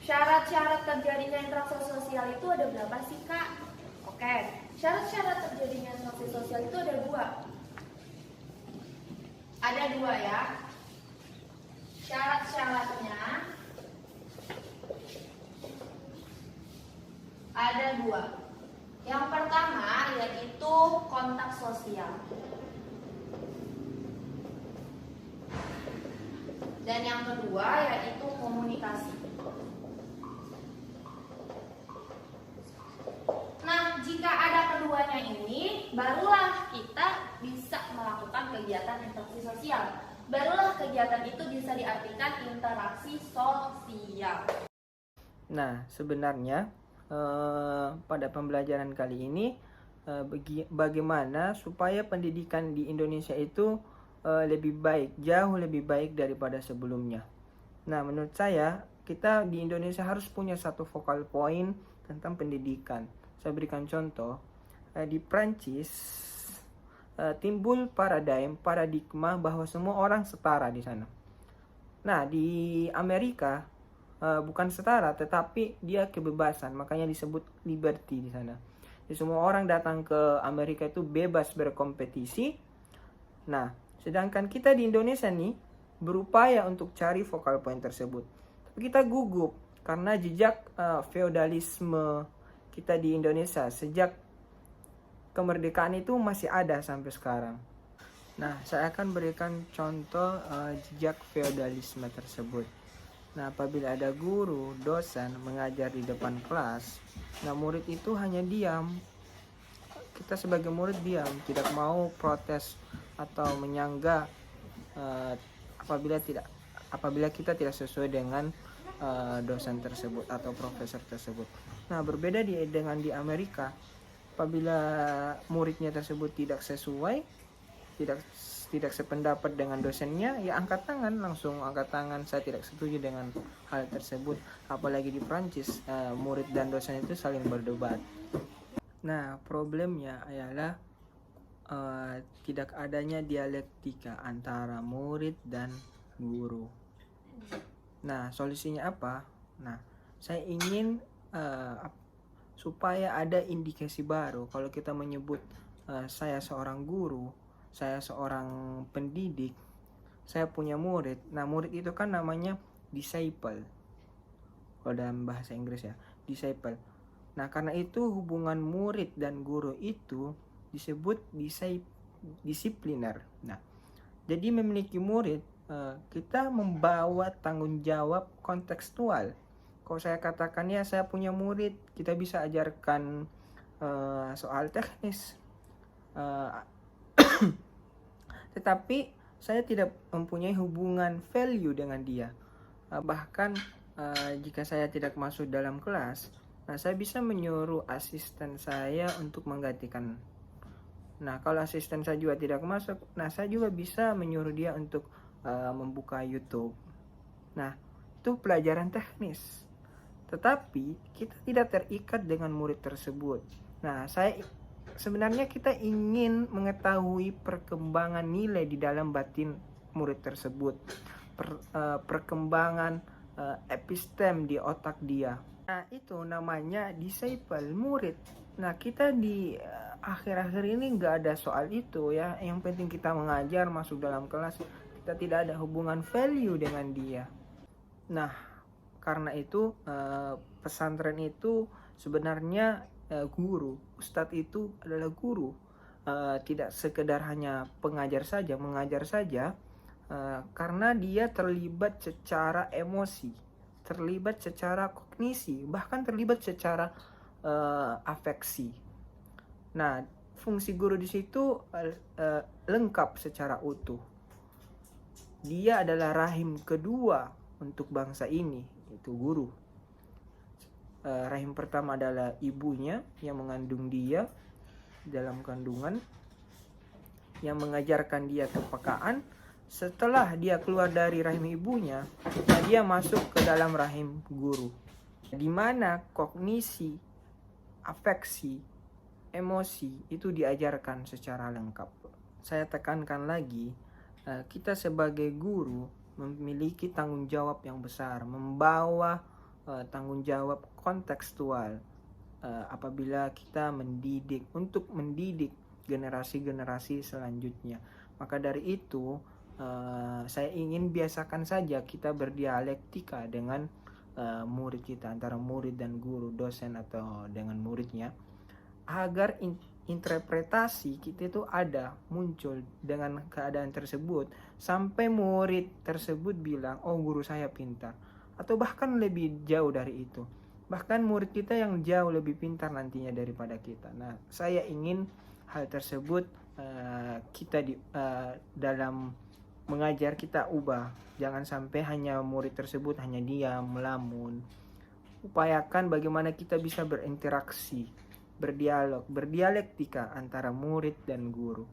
Syarat-syarat terjadinya interaksi sosial itu ada berapa sih, Kak? Oke, syarat-syarat terjadinya interaksi sosial itu ada dua. Ada dua ya. Syarat-syaratnya ada dua. Yang pertama yaitu kontak sosial. Dan yang kedua yaitu komunikasi. Nah, jika ada keduanya ini, barulah kita bisa melakukan kegiatan interaksi sosial. Barulah kegiatan itu bisa diartikan interaksi sosial. Nah, sebenarnya pada pembelajaran kali ini bagaimana supaya pendidikan di Indonesia itu lebih baik, jauh lebih baik daripada sebelumnya. Nah, menurut saya kita di Indonesia harus punya satu focal point tentang pendidikan. Saya berikan contoh, di Prancis timbul paradigma bahwa semua orang setara di sana. Nah, di Amerika bukan setara, tetapi dia kebebasan, makanya disebut liberty di sana. Jadi semua orang datang ke Amerika itu bebas berkompetisi. Nah, sedangkan kita di Indonesia nih berupaya untuk cari focal point tersebut. Tapi kita gugup karena jejak feodalisme kita di Indonesia sejak kemerdekaan itu masih ada sampai sekarang. Nah, saya akan berikan contoh jejak feodalisme tersebut. Nah, apabila ada guru, dosen mengajar di depan kelas, nah murid itu hanya diam. Kita sebagai murid diam, tidak mau protes atau menyangga apabila kita tidak sesuai dengan dosen tersebut atau profesor tersebut. Nah, berbeda dengan di Amerika, apabila muridnya tersebut tidak sesuai, tidak sependapat dengan dosennya, ya langsung angkat tangan, saya tidak setuju dengan hal tersebut. Apalagi di Prancis, murid dan dosen itu saling berdebat. Nah, problemnya adalah tidak adanya dialektika antara murid dan guru. Nah, solusinya apa? Nah, saya ingin supaya ada indikasi baru. Kalau kita menyebut saya seorang guru, saya seorang pendidik, saya punya murid. Nah, murid itu kan namanya disciple. Kalau dalam bahasa Inggris ya, disciple. Nah, karena itu hubungan murid dan guru itu disebut disipliner. Nah, jadi memiliki murid, kita membawa tanggung jawab kontekstual. Kalau saya katakan ya saya punya murid, kita bisa ajarkan soal teknis. Tetapi saya tidak mempunyai hubungan value dengan dia. Bahkan jika saya tidak masuk dalam kelas, nah saya bisa menyuruh asisten saya untuk menggantikan. Nah, kalau asisten saya juga tidak masuk, nah saya juga bisa menyuruh dia untuk membuka YouTube. Nah, itu pelajaran teknis. Tetapi kita tidak terikat dengan murid tersebut. Nah, sebenarnya kita ingin mengetahui perkembangan nilai di dalam batin murid tersebut, perkembangan epistem di otak dia. Nah, itu namanya disciple, murid. Nah, kita di akhir-akhir ini nggak ada soal itu ya. Yang penting kita mengajar, masuk dalam kelas, kita tidak ada hubungan value dengan dia. Nah, karena itu pesantren itu sebenarnya guru, ustadz itu adalah guru, tidak sekedar hanya mengajar saja, karena dia terlibat secara emosi, terlibat secara kognisi, bahkan terlibat secara afeksi. Nah, fungsi guru di situ lengkap secara utuh. Dia adalah rahim kedua untuk bangsa ini, itu guru. Rahim pertama adalah ibunya yang mengandung dia dalam kandungan, yang mengajarkan dia kepekaan. Setelah dia keluar dari rahim ibunya, dia masuk ke dalam rahim guru, di mana kognisi, afeksi, emosi itu diajarkan secara lengkap. Saya tekankan lagi, kita sebagai guru memiliki tanggung jawab yang besar, membawa tanggung jawab kontekstual apabila kita untuk mendidik generasi-generasi selanjutnya. Maka dari itu saya ingin biasakan saja kita berdialektika dengan murid kita, antara murid dan guru, dosen atau dengan muridnya, agar interpretasi kita itu muncul dengan keadaan tersebut sampai murid tersebut bilang, oh guru saya pintar, atau bahkan lebih jauh dari itu, bahkan murid kita yang jauh lebih pintar nantinya daripada kita. Nah, saya ingin hal tersebut kita dalam mengajar kita ubah. Jangan sampai hanya murid tersebut hanya diam, melamun. Upayakan bagaimana kita bisa berinteraksi, berdialog, berdialektika antara murid dan guru.